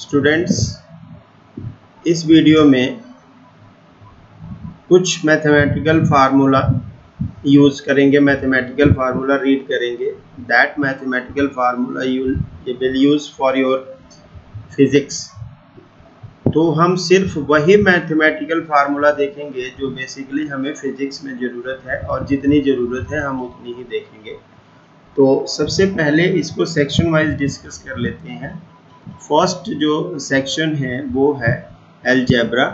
Students, इस video में कुछ मैथमेटिकल फार्मूला यूज़ करेंगे, मैथमेटिकल फार्मूला रीड करेंगे। That mathematical formula you will use for your physics. तो हम सिर्फ वही मैथमेटिकल फार्मूला देखेंगे जो बेसिकली हमें फिजिक्स में ज़रूरत है, और जितनी ज़रूरत है हम उतनी ही देखेंगे। तो सबसे पहले इसको सेक्शन वाइज डिस्कस कर लेते हैं। फर्स्ट जो सेक्शन है वो है अलजेब्रा।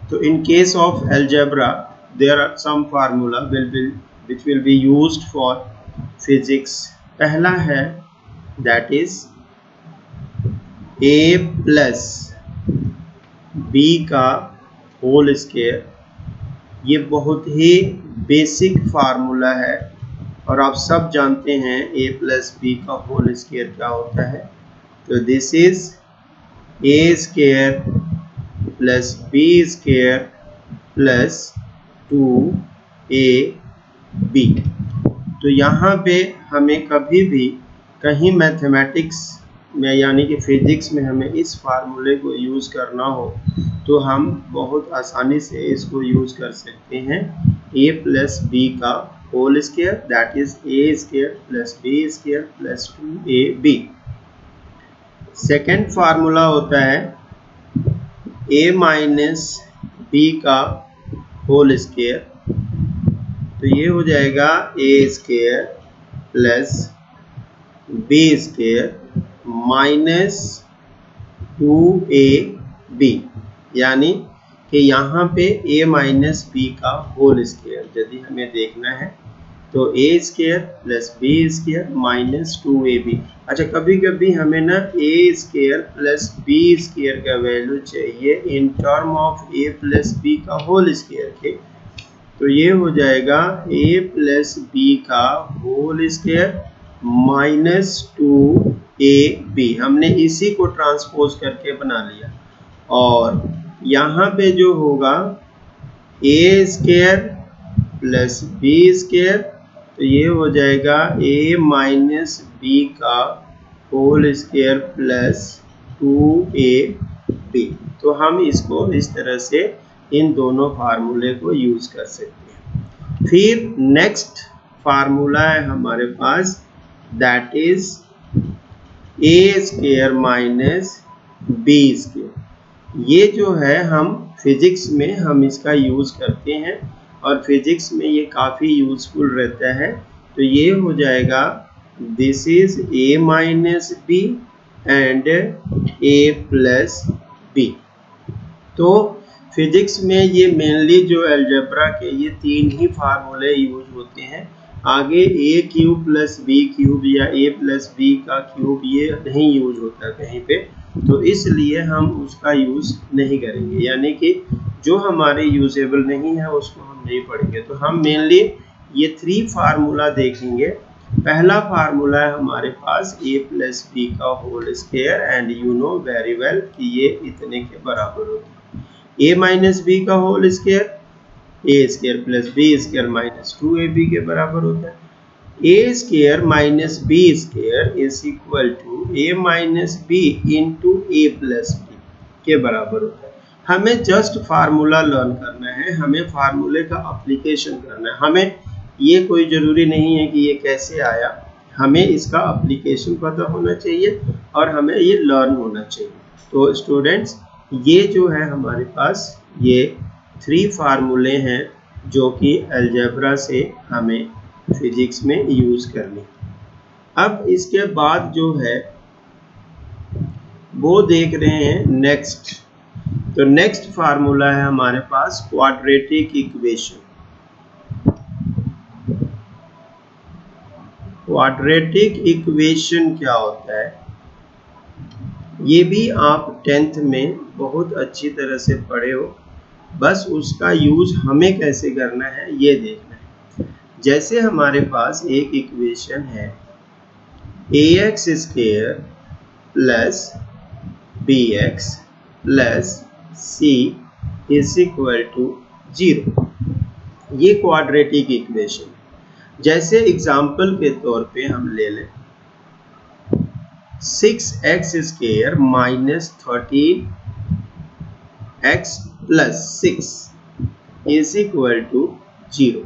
तो in case of algebra there are some formula which will be used for physics. पहला है that is a plus b का होल स्क्वायर। ये बहुत ही बेसिक फार्मूला है और आप सब जानते हैं a plus b का होल स्क्वायर क्या होता है। तो this is a square plus b square plus 2ab। तो यहाँ पे हमें कभी भी कहीं मैथमेटिक्स में यानी कि फिजिक्स में हमें इस फार्मूले को यूज़ करना हो तो हम बहुत आसानी से इसको यूज़ कर सकते हैं। a प्लस बी का whole square that is a square plus b square plus 2ab। Second formula होता है a माइनस बी का होल स्क्वायर। तो ये हो जाएगा a square plus b square minus 2ab, यानी कि यहाँ पे a माइनस बी का होल स्क्वायर यदि हमें देखना है तो a square plus b square minus 2ab। अच्छा, कभी कभी हमें ना a square plus b square का वैल्यू चाहिए in term of a plus b का होल स्क्वायर के। तो ये हो जाएगा a प्लस बी का होल स्क्वायर माइनस 2ab। हमने इसी को ट्रांसपोज करके बना लिया। और यहाँ पे जो होगा a square plus b square, तो ये हो जाएगा a माइनस बी का होल स्क्वायर प्लस 2ab। तो हम इसको इस तरह से इन दोनों फार्मूले को यूज कर सकते हैं। फिर नेक्स्ट फार्मूला है हमारे पास that is a square minus b square. ये जो है हम फिजिक्स में हम इसका यूज करते हैं और फिजिक्स में ये काफ़ी यूजफुल रहता है। तो ये हो जाएगा this is a minus b and a plus b. तो फिजिक्स में ये मेनली जो अलजेब्रा के ये तीन ही फार्मूले यूज होते हैं। आगे a cube plus b cube या a प्लस b का क्यूब ये नहीं यूज होता कहीं पे, तो इसलिए हम उसका यूज नहीं करेंगे, यानी कि जो हमारे यूजेबल नहीं है उसको हम नहीं पढ़ेंगे। तो हम मेनली ये थ्री फार्मूला देखेंगे। पहला फार्मूला है हमारे पास a प्लस बी का whole square and you know very well कि ये इतने के बराबर होता है। a माइनस बी का whole square a square plus b square minus 2ab के बराबर होता है। a square minus b square is equal to a minus b into a plus b के बराबर होता है। हमें जस्ट फार्मूला लर्न करना है, हमें फार्मूले का एप्लीकेशन करना है। हमें ये कोई ज़रूरी नहीं है कि ये कैसे आया, हमें इसका एप्लीकेशन पता होना चाहिए और हमें ये लर्न होना चाहिए। तो स्टूडेंट्स, ये जो है हमारे पास ये थ्री फार्मूले हैं जो कि अलजेब्रा से हमें फिजिक्स में यूज़ करनी। अब इसके बाद जो है वो देख रहे हैं नेक्स्ट। तो नेक्स्ट फार्मूला है हमारे पास क्वाड्रेटिक इक्वेशन। क्वाड्रेटिक इक्वेशन क्या होता है ये भी आप 10th में बहुत अच्छी तरह से पढ़े हो, बस उसका यूज हमें कैसे करना है ये देखना है। जैसे हमारे पास एक इक्वेशन है ax square plus bx plus c is equal to 0। ये क्वाड्रेटिक इक्वेशन। जैसे एग्जाम्पल के तौर पे हम ले लें 6x square minus 13x plus 6 is equal to 0।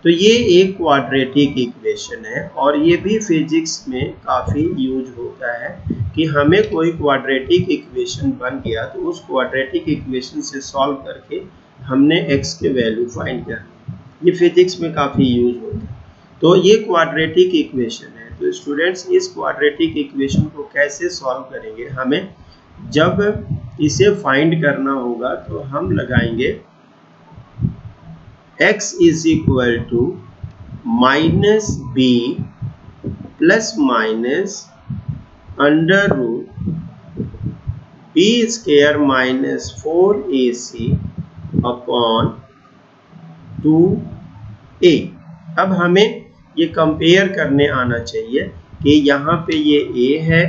तो ये एक क्वाड्रेटिक इक्वेशन है और ये भी फिजिक्स में काफ़ी यूज होता है कि हमें कोई क्वाड्रेटिक इक्वेशन बन गया तो उस क्वाड्रेटिक इक्वेशन से सॉल्व करके हमने x के वैल्यू फाइंड करनी। ये फिजिक्स में काफ़ी यूज होता है। तो ये क्वाड्रेटिक इक्वेशन है। तो स्टूडेंट्स इस क्वाड्रेटिक इक्वेशन को कैसे सॉल्व करेंगे, हमें जब इसे फाइंड करना होगा तो हम लगाएंगे x is equal to minus b plus minus under root B square minus 4ac upon 2a। अब हमें ये कंपेयर करने आना चाहिए कि यहाँ पे ये a है,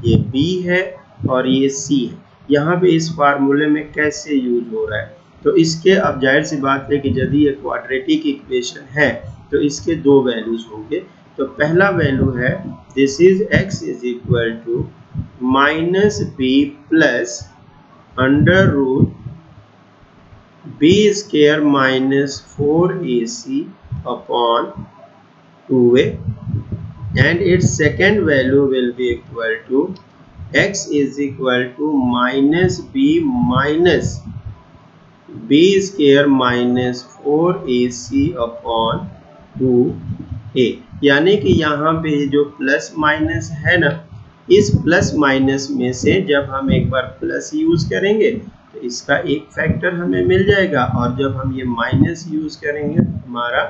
ये b है और ये c है। यहाँ पे इस फार्मूले में कैसे यूज हो रहा है, तो इसके अब जाहिर सी बात है कि यदि ये क्वाड्रेटिक इक्वेशन है तो इसके दो वैल्यूज होंगे। तो पहला वैल्यू है this is x is equal to minus b plus under root b square minus 4ac upon 2a, and its second value will be equal to x is equal to minus b square minus 4ac upon 2a। यानी कि यहाँ पे जो plus minus है ना, इस plus minus में से जब हम एक बार प्लस यूज करेंगे तो इसका एक फैक्टर हमें मिल जाएगा और जब हम ये माइनस यूज करेंगे तो हमारा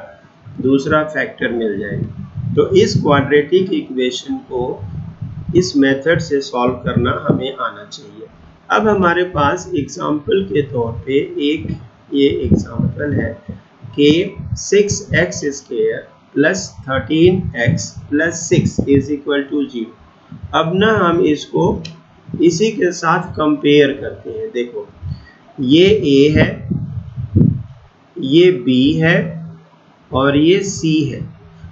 दूसरा फैक्टर मिल जाएगा। तो इस क्वाड्रेटिक इक्वेशन को इस मेथड से सॉल्व करना हमें आना चाहिए। अब हमारे पास एग्जाम्पल के तौर पे एक ये एग्जाम्पल है कि 6x square plus 13x plus 6 is equal to 0। अब ना हम इसको इसी के साथ कंपेयर करते हैं। देखो ये a है, ये b है और ये c है।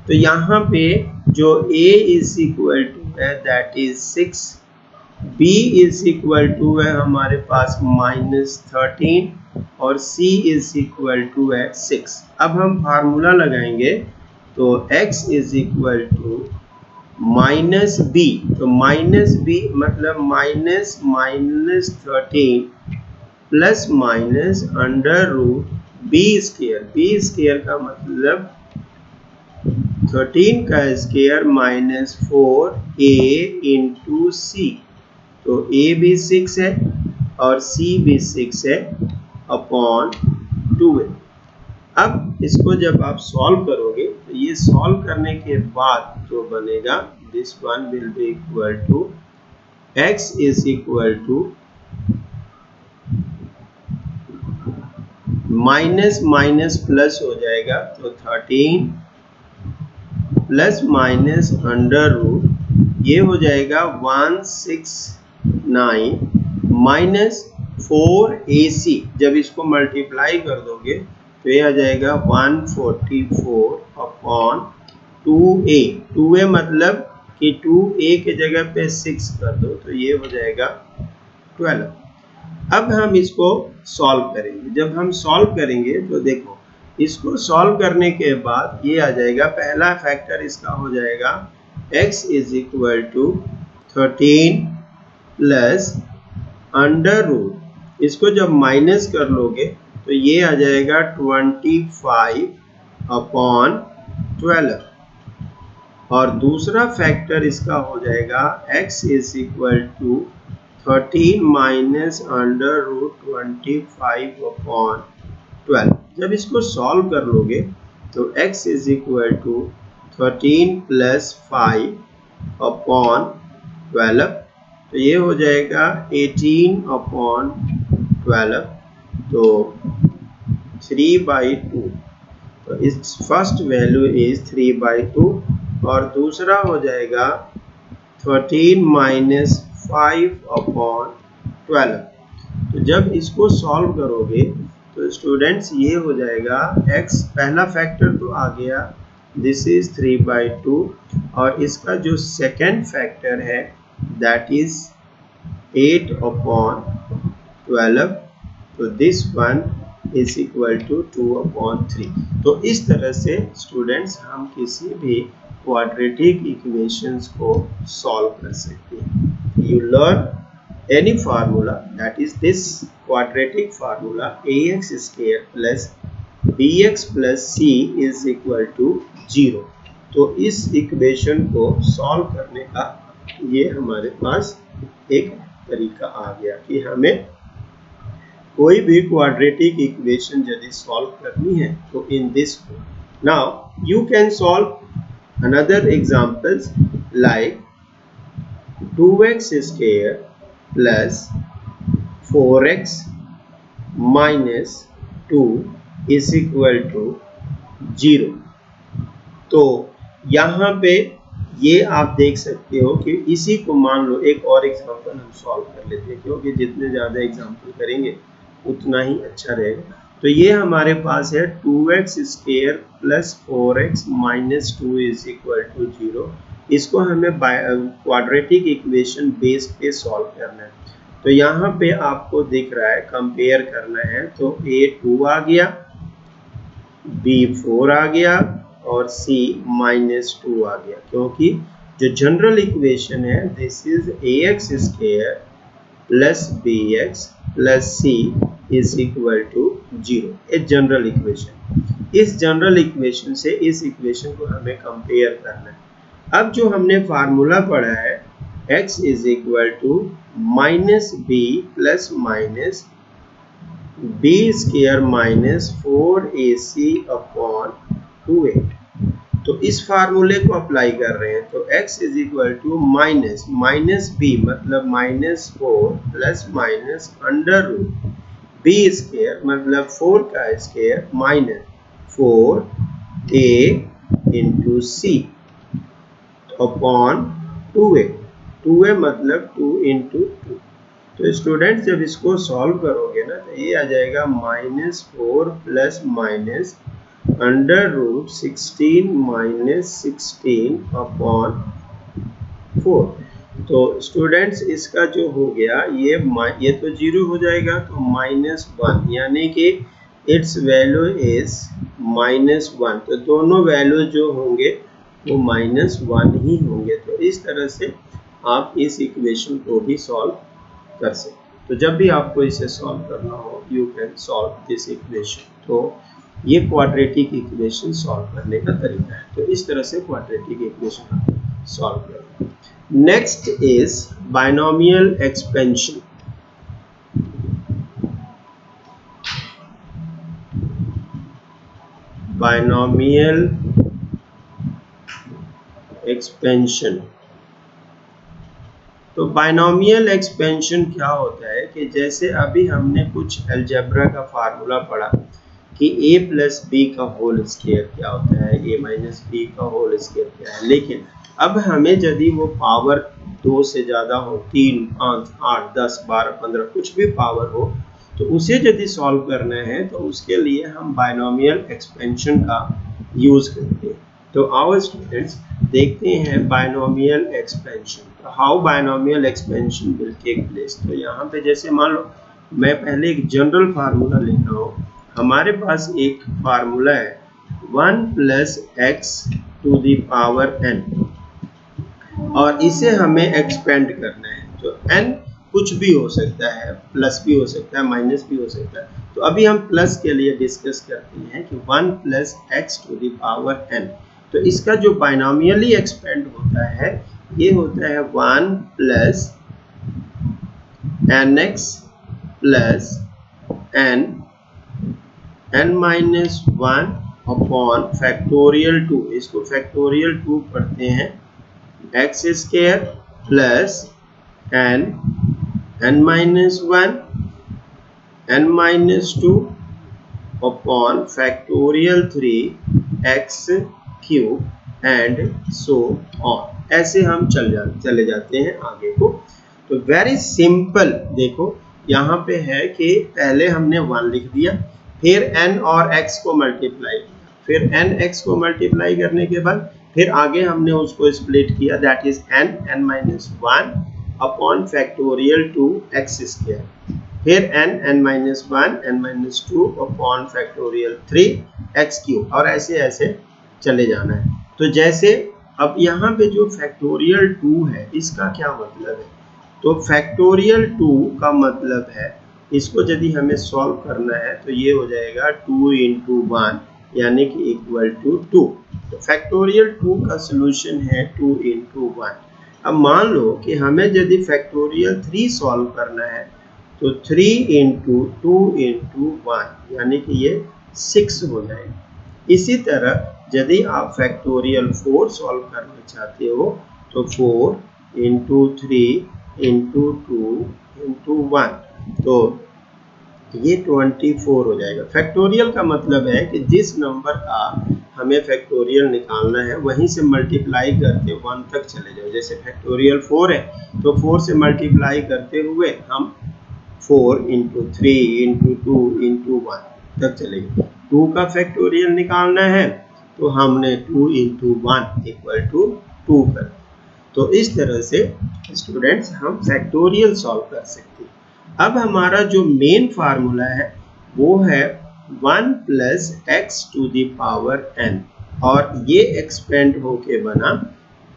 तो यहाँ पे जो a इज इक्वल टू है that is 6, b is equal to है हमारे पास -13 और c इज इक्वल टू है 6। अब हम फार्मूला लगाएंगे तो x is equal to minus b, तो माइनस बी मतलब minus 13 plus minus under root B square का मतलब 13 का स्क्वायर माइनस 4a इंटू सी। तो a भी 6 है और c भी 6 है अपॉन 2a। अब इसको जब आप सॉल्व करोगे तो ये सॉल्व करने के बाद जो बनेगा this one will be equal to x is equal to minus minus plus हो जाएगा तो 13 प्लस माइनस अंडर रूट ये हो जाएगा 169 माइनस 4ac। जब इसको मल्टीप्लाई कर दोगे तो ये आ जाएगा 144 अपॉन 2a मतलब कि 2a के जगह पे 6 कर दो तो ये हो जाएगा 12। अब हम इसको सॉल्व करेंगे। जब हम सॉल्व करेंगे तो देखो इसको सॉल्व करने के बाद ये आ जाएगा, पहला फैक्टर इसका हो जाएगा x is equal to 13 plus under root, इसको जब माइनस कर लोगे तो ये आ जाएगा 25 अपॉन 12 और दूसरा फैक्टर इसका हो जाएगा x is equal to 13 minus under root 25 upon 12। जब इसको सॉल्व कर लोगे तो x is equal to 13 plus 5 upon 12 तो ये हो जाएगा 18 अपॉन 12 तो 3/2। तो इस फर्स्ट वैल्यू इज 3/2 और दूसरा हो जाएगा 13 माइनस 5 अपॉन 12 तो जब इसको सॉल्व करोगे तो स्टूडेंट्स ये हो जाएगा x, पहला फैक्टर तो आ गया, दिस इज 3/2, और इसका जो सेकेंड फैक्टर है दैट इज 8/12, तो this one is equal to 2/3। तो इस तरह से स्टूडेंट्स हम किसी भी क्वाड्रेटिक इक्वेशंस को सॉल्व कर सकते हैं। You learn any formula, that is this quadratic formula, ax square plus bx plus c is equal to 0। तो इस इक्वेशन को सॉल्व करने का ये हमारे पास एक तरीका आ गया कि हमें कोई भी क्वाड्रेटिक इक्वेशन यदि सॉल्व करनी है तो in this way. Now you can solve another examples like 2x square plus 4x minus 2 is equal to 0। तो यहाँ पे ये आप देख सकते हो कि इसी को मान लो एक और एग्जांपल हम सॉल्व कर लेते हैं, क्योंकि जितने ज़्यादा एग्जांपल करेंगे उतना ही अच्छा रहेगा। तो ये हमारे पास है 2x square plus 4x minus 2 is equal to 0। इसको हमें क्वाड्रेटिक इक्वेशन बेस पे सॉल्व करना है। तो यहाँ पे आपको दिख रहा है कंपेयर करना है, तो a 2 आ गया, b 4 आ गया और c -2 आ गया, क्योंकि जो जनरल इक्वेशन है this is ax square plus bx plus c is equal to 0, a general equation. इस जनरल इक्वेशन से इस इक्वेशन को हमें कंपेयर करना है। अब जो हमने फार्मूला पढ़ा है x is equal to minus b plus minus b square minus 4ac upon 2a, तो इस फार्मूले को अप्लाई कर रहे हैं। तो x is equal to minus minus B मतलब minus 4 plus minus under root B square मतलब 4 का square minus 4a into C upon 2a मतलब 2 इंटू 2। तो स्टूडेंट जब इसको सॉल्व करोगे ना तो ये आ जाएगा -4 plus minus under root 16 minus 16 upon 4। तो स्टूडेंट्स इसका जो हो गया ये तो 0 हो जाएगा, तो -1 यानी कि इट्स वैल्यू इज -1। तो दोनों वैल्यू जो होंगे वो -1 ही होंगे। तो इस तरह से आप इस इक्वेशन को भी सॉल्व कर सकते हैं। तो जब भी आपको इसे सॉल्व करना हो you can solve this equation. तो ये क्वाड्रेटिक इक्वेशन सॉल्व करने का तरीका है। तो इस तरह से क्वाड्रेटिक इक्वेशन सॉल्व करते हैं। Next is binomial expansion. Binomial expansion. तो बायनोमियल एक्सपेंशन क्या होता है कि जैसे अभी हमने कुछ अलजेब्रा का फार्मूला पढ़ा कि a प्लस बी का होल स्क्वायर क्या होता है, a माइनस बी का होल स्क्वायर क्या है। लेकिन अब हमें यदि वो पावर 2 से ज़्यादा हो, 3, 5, 8, 10, 12, 15 कुछ भी पावर हो, तो उसे यदि सॉल्व करना है तो उसके लिए हम बायनोमियल एक्सपेंशन का यूज़ करते हैं। तो आओ स्टूडेंट्स देखते हैं binomial expansion. How binomial expansion will take place. तो यहाँ पे जैसे मान लो मैं पहले एक जनरल फार्मूला लिख रहा हूँ। हमारे पास एक फार्मूला है 1 plus x to the power n, और इसे हमें एक्सपेंड करना है। तो n कुछ भी हो सकता है, प्लस भी हो सकता है, माइनस भी हो सकता है। तो अभी हम प्लस के लिए डिस्कस करते हैं कि 1 plus x to the power n। तो इसका जो बायनोमियली एक्सपेंड होता है ये होता है 1 plus nx plus n minus 1 upon factorial 2। इसको फैक्टोरियल 2 पढ़ते हैं x square plus n minus 1 n minus 2 upon factorial 3 x cube and so on. ऐसे हम चले जाते हैं आगे को। तो वेरी सिंपल देखो यहाँ पे है कि पहले हमने 1 लिख दिया, फिर n और x को मल्टीप्लाई किया, फिर n x को मल्टीप्लाई करने के बाद फिर आगे हमने उसको स्प्लिट किया, that is n minus 1 upon factorial 2x², फिर n minus 1 n minus 2 upon factorial 3x³ और ऐसे ऐसे चले जाना है। तो जैसे अब यहाँ पे जो फैक्टोरियल 2 है इसका क्या मतलब है, तो फैक्टोरियल 2 का मतलब है, इसको यदि हमें सॉल्व करना है तो ये हो जाएगा 2 इंटू 1 यानी कि इक्वल टू 2। तो फैक्टोरियल 2 का सोल्यूशन है 2 इंटू 1। अब मान लो कि हमें यदि फैक्टोरियल 3 सॉल्व करना है तो 3 इंटू 2 इंटू 1 यानी कि ये 6 हो जाएगा। इसी तरह यदि आप फैक्टोरियल 4 सॉल्व करना चाहते हो तो 4 इंटू 3 इंटू 2 इंटू 1, तो ये 24 हो जाएगा। फैक्टोरियल का मतलब है कि जिस नंबर का हमें फैक्टोरियल निकालना है वहीं से मल्टीप्लाई करके 1 तक चले जाओ। जैसे फैक्टोरियल 4 है तो 4 से मल्टीप्लाई करते हुए हम 4 इंटू 3 इंटू 2 इंटू 1 तक चलेंगे। 2 का फैक्टोरियल निकालना है तो हमने 2 इंटू 1 इक्वल टू 2 कर। तो इस तरह से स्टूडेंट्स हम फैक्टोरियल सॉल्व कर सकते हैं। अब हमारा जो मेन फार्मूला है वो है 1 plus x to the power n, और ये एक्सपेंड होके बना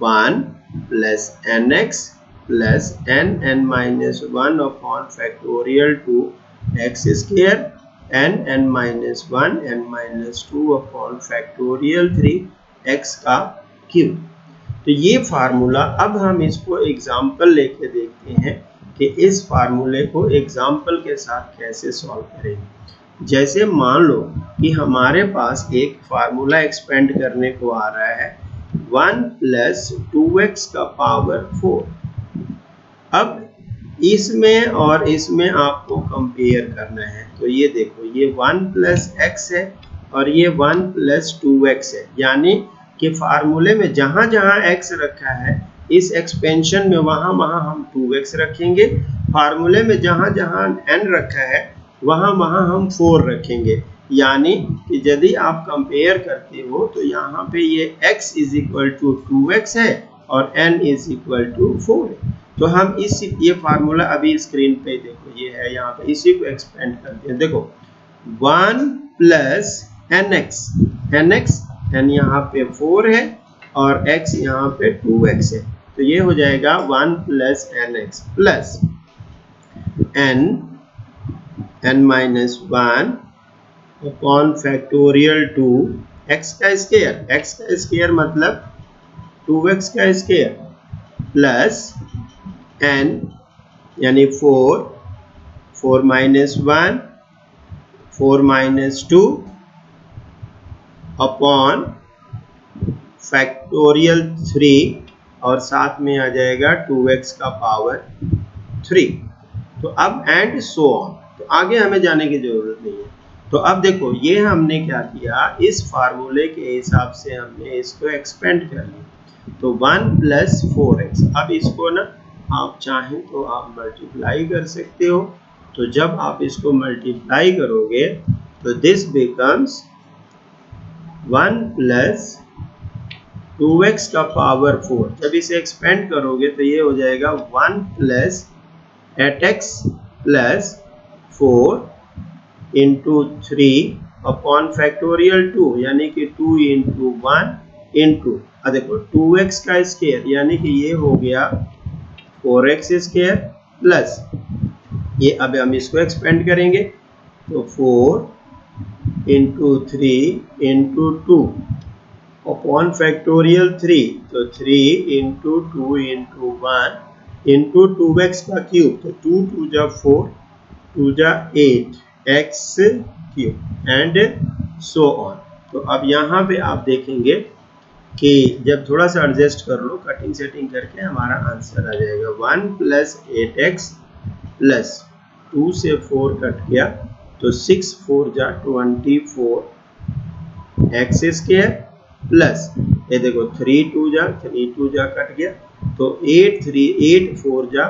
1 plus n x plus n minus 1 upon factorial 2x² n minus 1 n minus 2 upon factorial 3x³। तो ये फार्मूला, अब हम इसको एग्जाम्पल लेके देखते हैं कि इस फार्मूले को एग्जाम्पल के साथ कैसे सॉल्व करेंगे। जैसे मान लो कि हमारे पास एक फार्मूला एक्सपेंड करने को आ रहा है 1 प्लस 2x का पावर 4। अब इसमें और इसमें आपको कंपेयर करना है, तो ये देखो ये 1 प्लस x है और ये 1 प्लस 2x है, यानी कि फार्मूले में जहां जहां x रखा है इस एक्सपेंशन में वहां वहां हम 2x रखेंगे, फार्मूले में जहां जहां n रखा है वहां वहां हम 4 रखेंगे। यानी कि यदि आप कंपेयर करते हो तो यहाँ पे ये x is equal to 2x है और n इज इक्वल टू 4 है। तो हम ये फार्मूला अभी स्क्रीन पे देखो ये है, यहाँ पे इसी को एक्सपेंड करते हैं। देखो 1 प्लस nx n यहाँ पे 4 है और x यहाँ पे 2x है, तो ये हो जाएगा 1 plus nx plus n minus 1 upon factorial 2 x का स्क्वायर मतलब 2x का स्क्वायर प्लस n यानी 4 माइनस 1 4 माइनस 2 अपॉन फैक्टोरियल 3 और साथ में आ जाएगा 2x का पावर 3। तो अब एंड सो ऑन, तो आगे हमें जाने की जरूरत नहीं है। तो अब देखो ये हमने क्या किया, इस फार्मूले के हिसाब से हमने इसको एक्सपेंड कर लिया। तो 1 प्लस 4x, अब इसको ना आप चाहें तो आप मल्टीप्लाई कर सकते हो। तो जब आप इसको मल्टीप्लाई करोगे तो दिस बिकम्स 1 प्लस 2x का पावर 4। जब इसे एक्सपेंड करोगे तो ये हो जाएगा 1 plus 8x plus 4 into 3 upon factorial 2 यानी कि 2 इंटू 1 इंटू देखो 2x का स्क्वायर यानी कि ये हो गया 4x स्क्वायर प्लस ये, अब हम इसको एक्सपेंड करेंगे तो 4 इंटू 3 इंटू 2 अपॉन फैक्टोरियल 3, तो 3 इंटू 2 इंटू 1 इंटू 2x का क्यूब, तो 2 2 जा 4 2 जा 8 x³ एंड सो ऑन। तो अब यहाँ पे आप देखेंगे कि जब थोड़ा सा एडजस्ट कर लो कटिंग सेटिंग करके हमारा आंसर आ जाएगा 1 प्लस 8x प्लस 2 से 4 कट गया तो 6 4 जा 24 x² प्लस ये देखो 3 2 जा कट गया तो 8 4 जा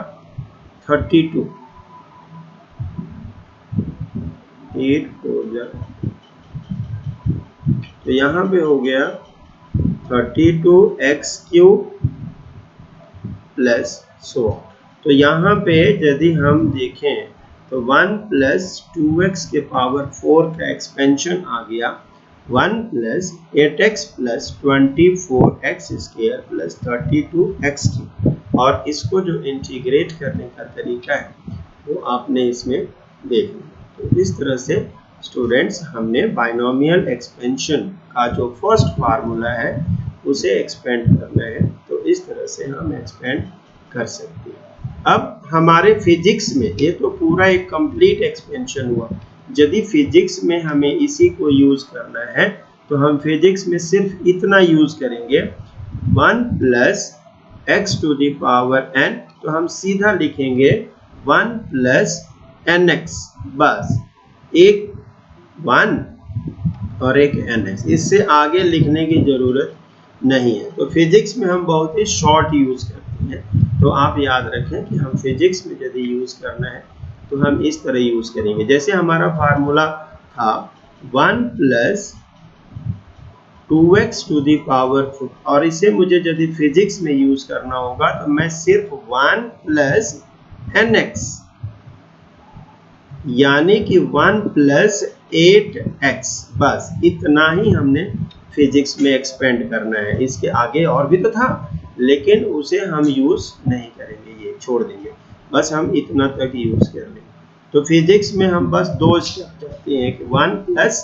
32 8 4 जा, तो यहाँ पे हो गया 32x³ प्लस 100। तो यहाँ पे यदि हम देखें तो 1 प्लस 2x के पावर 4 का एक्सपेंशन आ गया 1 plus 8x plus 24x² plus 32x³, और इसको जो इंटीग्रेट करने का तरीका है वो आपने इसमें देख लिया। तो इस तरह से स्टूडेंट्स हमने बाइनोमियल एक्सपेंशन का जो फर्स्ट फार्मूला है उसे एक्सपेंड करना है, तो इस तरह से हम एक्सपेंड कर सकते हैं। अब हमारे फिजिक्स में ये तो पूरा एक कंप्लीट एक्सपेंशन हुआ। यदि फिजिक्स में हमें इसी को यूज करना है तो हम फिजिक्स में सिर्फ इतना यूज करेंगे 1 प्लस x⁴n, तो हम सीधा लिखेंगे 1 प्लस nx, बस एक 1 और एक nx, इससे आगे लिखने की जरूरत नहीं है। तो फिजिक्स में हम बहुत ही शॉर्ट यूज करते हैं, तो आप याद रखें कि हम फिजिक्स में यदि यूज करना है तो हम इस तरह यूज करेंगे। जैसे हमारा फार्मूला था 1 प्लस 2x⁴, और इसे मुझे यदि फिजिक्स में यूज करना होगा तो मैं सिर्फ 1 प्लस nx यानी कि 1 प्लस 8x, बस इतना ही हमने फिजिक्स में एक्सपेंड करना है। इसके आगे और भी तो था, लेकिन उसे हम यूज नहीं करेंगे, ये छोड़ देंगे, बस हम इतना तक यूज कर लेंगे। तो फिजिक्स में हम बस 2 स्टेप चाहते हैं कि 1 प्लस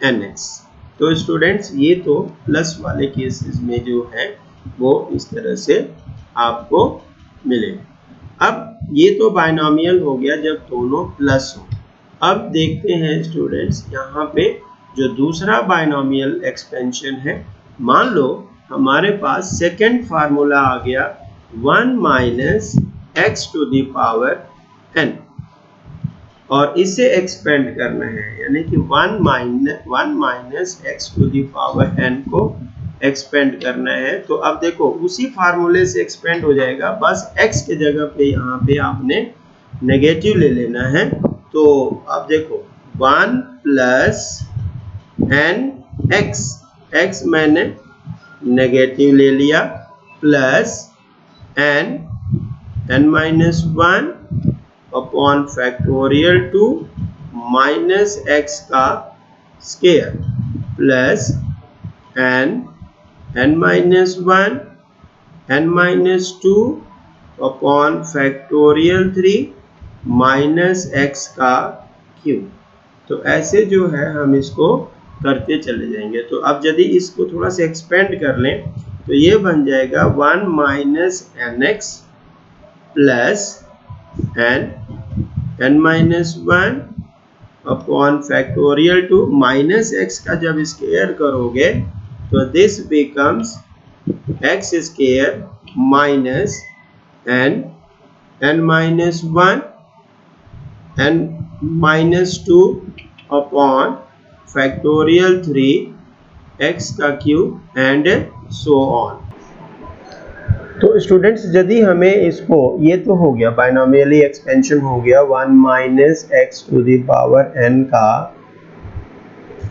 nx। तो स्टूडेंट्स ये तो प्लस वाले केसेस में जो है वो इस तरह से आपको मिलेगा। अब ये तो बाइनोमियल हो गया जब दोनों प्लस हो। अब देखते हैं स्टूडेंट्स यहाँ पे जो दूसरा बाइनोमियल एक्सपेंशन है, मान लो हमारे पास सेकंड फार्मूला आ गया 1 माइनस x⁴n, और इसे एक्सपेंड करना है, यानी कि 1 माइनस x⁴n को एक्सपेंड करना है। तो अब देखो उसी फार्मूले से एक्सपेंड हो जाएगा, बस x के जगह पे यहाँ पे आपने नेगेटिव ले लेना है। तो अब देखो 1 प्लस nx, x मैंने नेगेटिव ले लिया, plus n minus 1 upon factorial 2 minus x का square plus n minus 1 n minus 2 upon factorial 3 minus x का क्यूब। तो ऐसे जो है हम इसको करते चले जाएंगे। तो अब यदि इसको थोड़ा सा एक्सपेंड कर लें तो ये बन जाएगा 1 minus nx plus n minus 1 upon factorial 2 minus x का जब स्क्वायर करोगे तो this becomes x square minus n minus 1 n minus 2 upon factorial 3 x का क्यूब एंड सो ऑन। तो स्टूडेंट्स यदि हमें इसको, ये तो हो गया बाइनोमियली एक्सपेंशन हो गया 1 माइनस x⁴n का,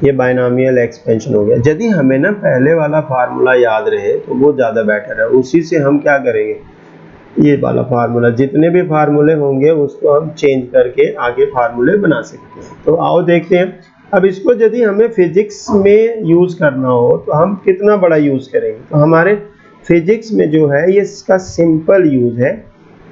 ये बाइनोमियल एक्सपेंशन हो गया। यदि हमें ना पहले वाला फार्मूला याद रहे तो वो ज़्यादा बेटर है, उसी से हम क्या करेंगे, ये वाला फार्मूला, जितने भी फार्मूले होंगे उसको हम चेंज करके आगे फार्मूले बना सकते हैं। तो आओ देखते हैं। अब इसको यदि हमें फिजिक्स में यूज़ करना हो तो हम कितना बड़ा यूज़ करेंगे। तो हमारे फिजिक्स में जो है ये इसका सिंपल यूज है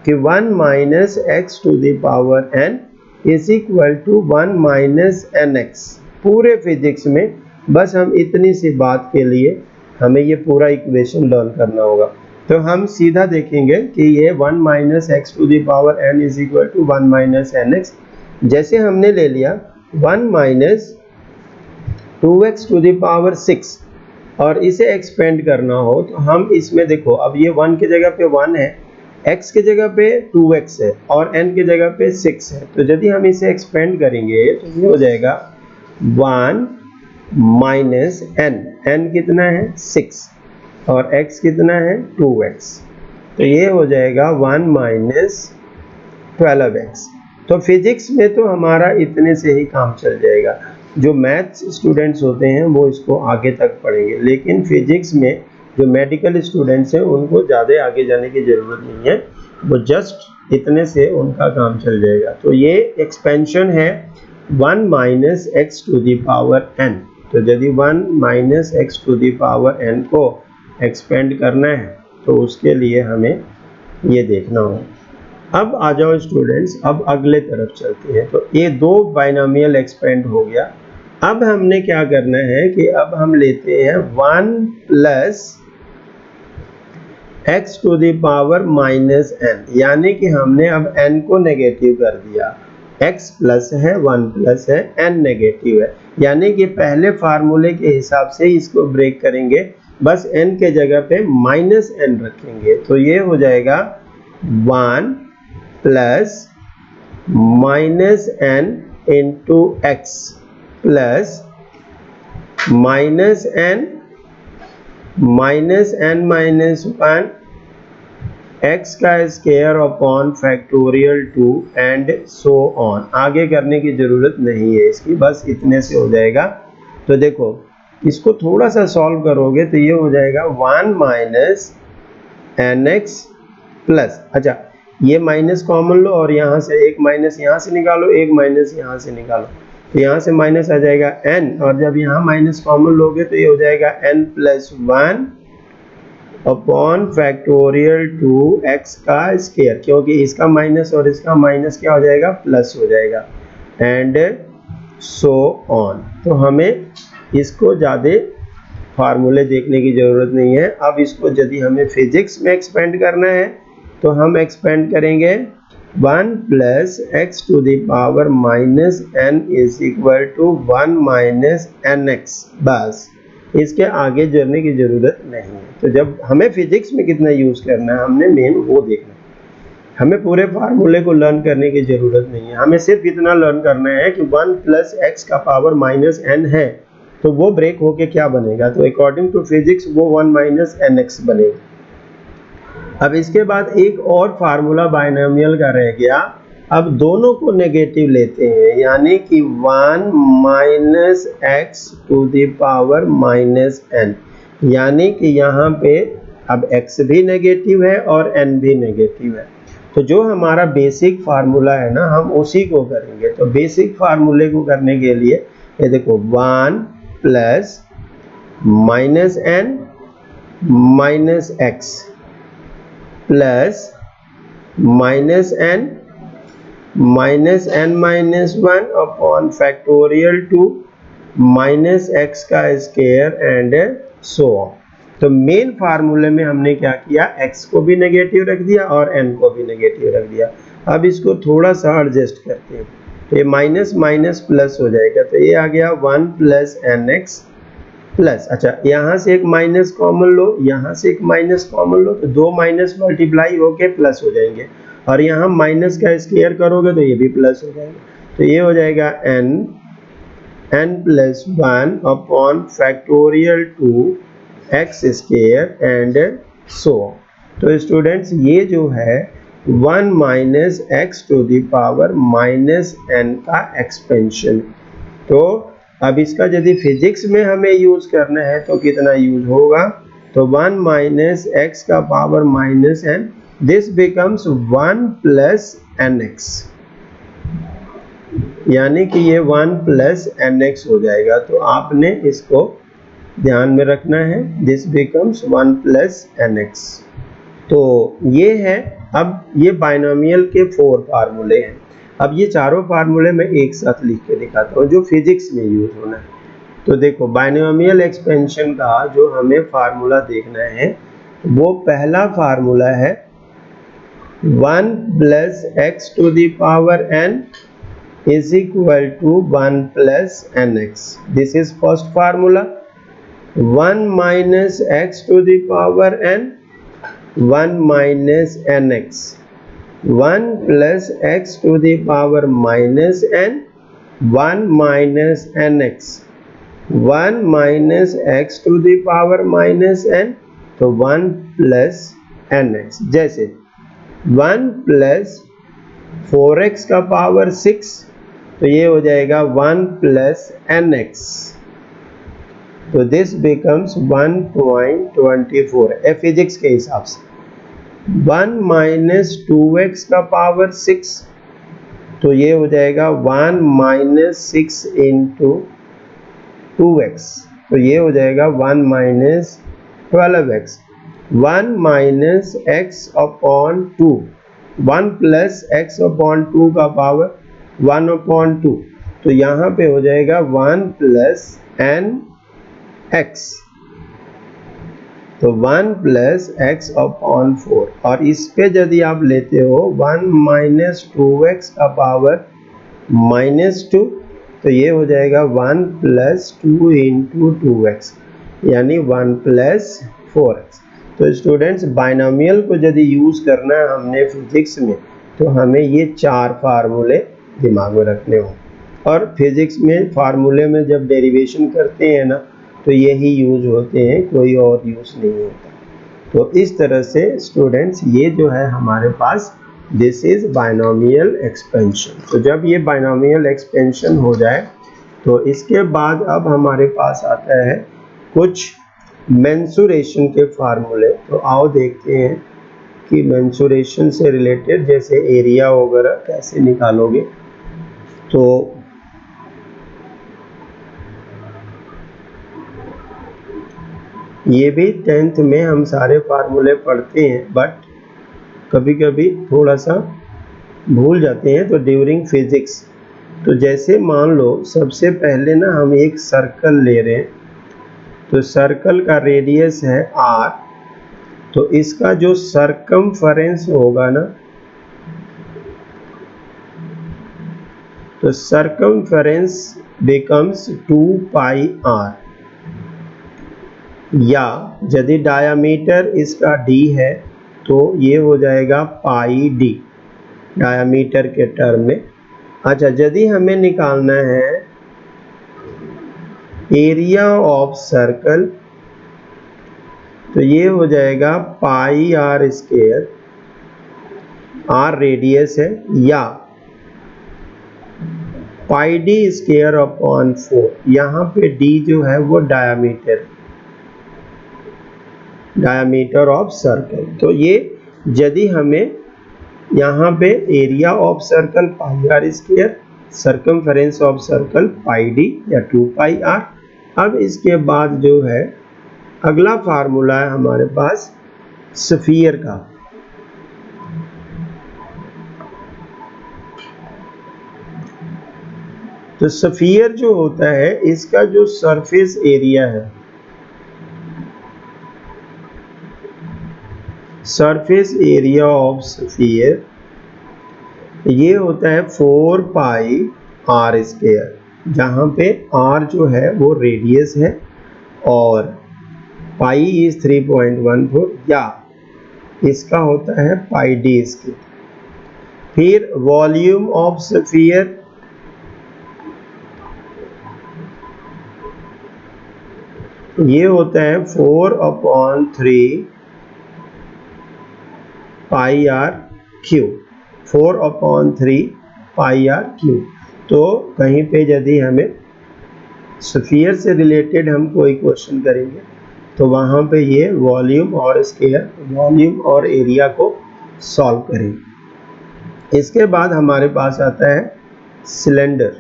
कि 1 minus x⁴n is equal to 1 minus nx। पूरे फिजिक्स में बस हम इतनी सी बात के लिए हमें ये पूरा इक्वेशन लर्न करना होगा। तो हम सीधा देखेंगे कि ये 1 minus x⁴n is equal to 1 minus nx। जैसे हमने ले लिया 1 माइनस 2x⁴ और इसे एक्सपेंड करना हो तो हम इसमें देखो, अब ये 1 की जगह पे 1 है, x की जगह पे 2x है और n की जगह पे 6 है। तो यदि हम इसे एक्सपेंड करेंगे तो ये हो जाएगा 1 माइनस n कितना है 6 और x कितना है 2x, तो ये हो जाएगा 1 माइनस 12x। तो फिजिक्स में तो हमारा इतने से ही काम चल जाएगा। जो मैथ्स स्टूडेंट्स होते हैं वो इसको आगे तक पढ़ेंगे, लेकिन फिजिक्स में जो मेडिकल स्टूडेंट्स हैं उनको ज़्यादा आगे जाने की ज़रूरत नहीं है, वो जस्ट इतने से उनका काम चल जाएगा। तो ये एक्सपेंशन है 1 minus x to the power n। तो यदि 1 minus x to the power n को एक्सपेंड करना है तो उसके लिए हमें ये देखना होगा। अब आ जाओ स्टूडेंट्स, अब अगले तरफ चलते हैं। तो ये दो बाइनोमियल एक्सपेंड हो गया। अब हमने क्या करना है कि अब हम लेते हैं 1 plus x to the power minus n, यानी कि हमने अब n को नेगेटिव कर दिया। x प्लस है, 1 प्लस है, n नेगेटिव है, यानी कि पहले फार्मूले के हिसाब से इसको ब्रेक करेंगे, बस n के जगह पे माइनस n रखेंगे। तो ये हो जाएगा 1 plus minus n into x plus minus n minus 1 x का square upon factorial 2 and so on. आगे करने की जरूरत नहीं है इसकी, बस इतने से हो जाएगा। तो देखो इसको थोड़ा सा सॉल्व करोगे तो ये हो जाएगा 1 माइनस एन एक्स प्लस, अच्छा ये माइनस कॉमन लो और यहाँ से एक माइनस यहाँ से निकालो, एक माइनस यहाँ से निकालो, तो यहाँ से माइनस आ जाएगा n, और जब यहाँ माइनस कॉमन लोगे तो ये हो जाएगा n plus 1 upon factorial 2x का स्क्वायर, क्योंकि इसका माइनस और इसका माइनस क्या हो जाएगा, प्लस हो जाएगा, एंड सो ऑन। तो हमें इसको ज़्यादा फार्मूले देखने की ज़रूरत नहीं है। अब इसको यदि हमें फिजिक्स में एक्सपेंड करना है तो हम एक्सपेंड करेंगे 1 plus x to the power minus n is equal to 1 minus n x, बस इसके आगे जोड़ने की ज़रूरत नहीं है। तो जब हमें फिजिक्स में कितना यूज़ करना है हमने मेन वो देखना है, हमें पूरे फार्मूले को लर्न करने की ज़रूरत नहीं है। हमें सिर्फ इतना लर्न करना है कि 1 प्लस एक्स का पावर माइनस n है तो वो ब्रेक होके क्या बनेगा, तो अकॉर्डिंग टू फिजिक्स वो 1 माइनस एन एक्स बनेगा। अब इसके बाद एक और फार्मूला बाइनोमियल का रह गया। अब दोनों को नेगेटिव लेते हैं, यानी कि 1 minus x to the power minus n, यानी कि यहाँ पे अब x भी नेगेटिव है और n भी नेगेटिव है। तो जो हमारा बेसिक फार्मूला है ना हम उसी को करेंगे। तो बेसिक फार्मूले को करने के लिए ये देखो 1 plus minus n minus x plus minus n minus 1 upon factorial 2 minus x का स्क्वायर एंड सो ऑन। तो मेन फार्मूले में हमने क्या किया, x को भी नेगेटिव रख दिया और n को भी नेगेटिव रख दिया। अब इसको थोड़ा सा एडजस्ट करते हैं, तो ये माइनस माइनस प्लस हो जाएगा, तो ये आ गया 1 प्लस एन एक्स प्लस, अच्छा यहाँ से एक माइनस कॉमन लो, यहाँ से एक माइनस कॉमन लो, तो दो माइनस मल्टीप्लाई होके प्लस हो जाएंगे, और यहाँ माइनस का स्क्वायर करोगे तो ये भी प्लस हो जाएगा। तो ये हो जाएगा n plus 1 upon factorial 2 x square and so. तो स्टूडेंट्स ये जो है 1 minus x to the power minus n का एक्सपेंशन। तो अब इसका यदि फिजिक्स में हमें यूज करना है तो कितना यूज होगा, तो 1 माइनस एक्स का power minus n, this becomes 1 plus n x, यानी कि ये 1 प्लस एन एक्स हो जाएगा। तो आपने इसको ध्यान में रखना है, this becomes 1 plus n x. तो ये है, अब ये बाइनोमियल के 4 फार्मूले हैं। अब ये चारों फार्मूले मैं एक साथ लिख के दिखाता हूँ जो फिजिक्स में यूज होना है। तो देखो बाइनोमियल एक्सपेंशन का जो हमें फार्मूला देखना है वो पहला फार्मूला है 1 plus x to the power n is equal to 1 plus nx. This is first formula. 1 minus x to the power n, 1 minus nx. 1 plus x to the power minus n, 1 minus nx. 1 minus x to the power minus n, तो 1 plus nx। जैसे 1 plus 4x का power 6, तो ये हो जाएगा 1 plus nx, तो this becomes 1.24 है physics के हिसाब से। 1 माइनस 2x का पावर 6, तो ये हो जाएगा 1 माइनस 6 इंटू 2x, तो ये हो जाएगा 1 minus 12x। 1 minus x upon 2, 1 plus x upon 2 का पावर 1 अपॉन 2, तो यहाँ पे हो जाएगा 1 प्लस nx, तो 1 प्लस x अपॉन 4, और इस पे यदि आप लेते हो 1 माइनस 2x का पावर माइनस 2, तो ये हो जाएगा 1 प्लस 2 इंटू 2x, यानी 1 प्लस 4x। तो स्टूडेंट्स, बाइनोमियल को यदि यूज़ करना है हमने फिजिक्स में, तो हमें ये 4 फार्मूले दिमाग में रखने हों, और फिजिक्स में फार्मूले में जब डेरिवेशन करते हैं ना, तो यही यूज होते हैं, कोई और यूज़ नहीं होता। तो इस तरह से स्टूडेंट्स, ये जो है हमारे पास, दिस इज बाइनोमियल एक्सपेंशन। तो जब ये बाइनोमियल एक्सपेंशन हो जाए, तो इसके बाद अब हमारे पास आता है कुछ मेंसुरेशन के फार्मूले। तो आओ देखते हैं कि मेंसुरेशन से रिलेटेड, जैसे एरिया वगैरह कैसे निकालोगे। तो ये भी 10th में हम सारे फार्मूले पढ़ते हैं, बट कभी कभी थोड़ा सा भूल जाते हैं। तो ड्यूरिंग फिजिक्स, तो जैसे मान लो सबसे पहले ना हम एक सर्कल ले रहे हैं, तो सर्कल का रेडियस है r, तो इसका जो सरकमफेरेंस होगा ना, तो सरकमफेरेंस बिकम्स 2 पाई r, या यदि डायामीटर इसका d है, तो ये हो जाएगा पाई d डायामीटर के टर्म में। अच्छा, यदि हमें निकालना है एरिया ऑफ सर्कल, तो ये हो जाएगा पाई आर स्क्वायर, आर रेडियस है, या पाई डी स्क्वायर अपॉन 4, यहाँ पे d जो है वो डायामीटर ऑफ सर्कल। तो ये यदि हमें यहाँ पे area of circle pi r square, circumference of circle pi d या 2 पाई आर। अब इसके बाद जो है अगला फार्मूला है हमारे पास स्फीयर का। तो स्फीयर जो होता है, इसका जो सरफेस एरिया है, सरफेस एरिया ऑफ स्फीयर, ये होता है 4 पाई आर स्क्वायर, जहाँ पे r जो है वो रेडियस है और पाई इज 3.14, या इसका होता है पाई डी स्क्वायर। फिर वॉल्यूम ऑफ स्फीयर, ये होता है 4/3 pi R cube, 4/3 pi R cube. तो कहीं पे यदि हमें स्फीयर से रिलेटेड हम कोई क्वेश्चन करेंगे, तो वहाँ पे ये वॉल्यूम और स्केयर, वॉल्यूम और एरिया को सॉल्व करेंगे। इसके बाद हमारे पास आता है सिलेंडर।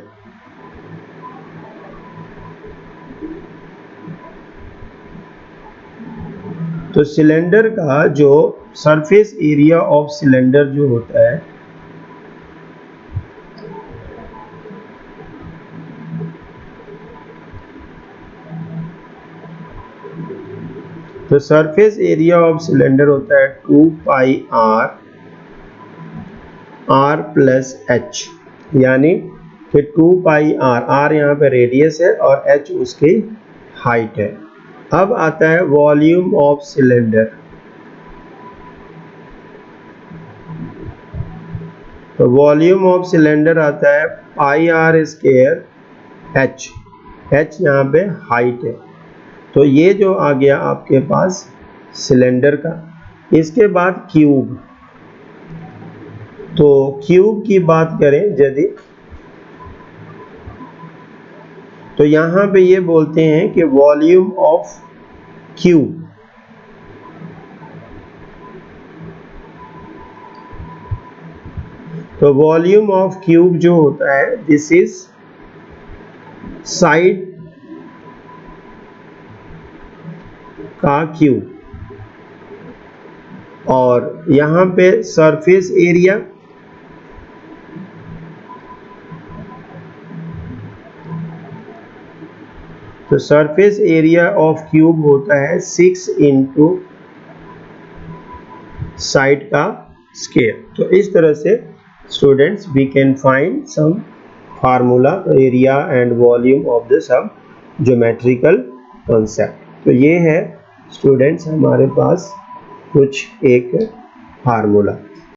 तो सिलेंडर का जो सरफेस एरिया ऑफ सिलेंडर जो होता है, तो सरफेस एरिया ऑफ सिलेंडर होता है 2 पाई आर प्लस एच, यानी कि 2 पाई आर यहाँ पे रेडियस है और एच उसकी हाइट है। अब आता है वॉल्यूम ऑफ सिलेंडर। तो वॉल्यूम ऑफ सिलेंडर आता है पाई आर स्क्वायर एच, एच यहाँ पे हाइट है। तो ये जो आ गया आपके पास सिलेंडर का। इसके बाद क्यूब, तो क्यूब की बात करें यदि, तो यहाँ पे ये बोलते हैं कि वॉल्यूम ऑफ क्यूब, तो वॉल्यूम ऑफ क्यूब जो होता है दिस इज साइड का क्यूब, और यहाँ पे सरफेस एरिया, तो सरफेस एरिया ऑफ क्यूब होता है 6 इंटू साइड का स्क्वायर। तो इस तरह से students we can find some formula area and volume of the some geometrical concept. तो ये है स्टूडेंट्स हमारे पास कुछ एक फार्मूला।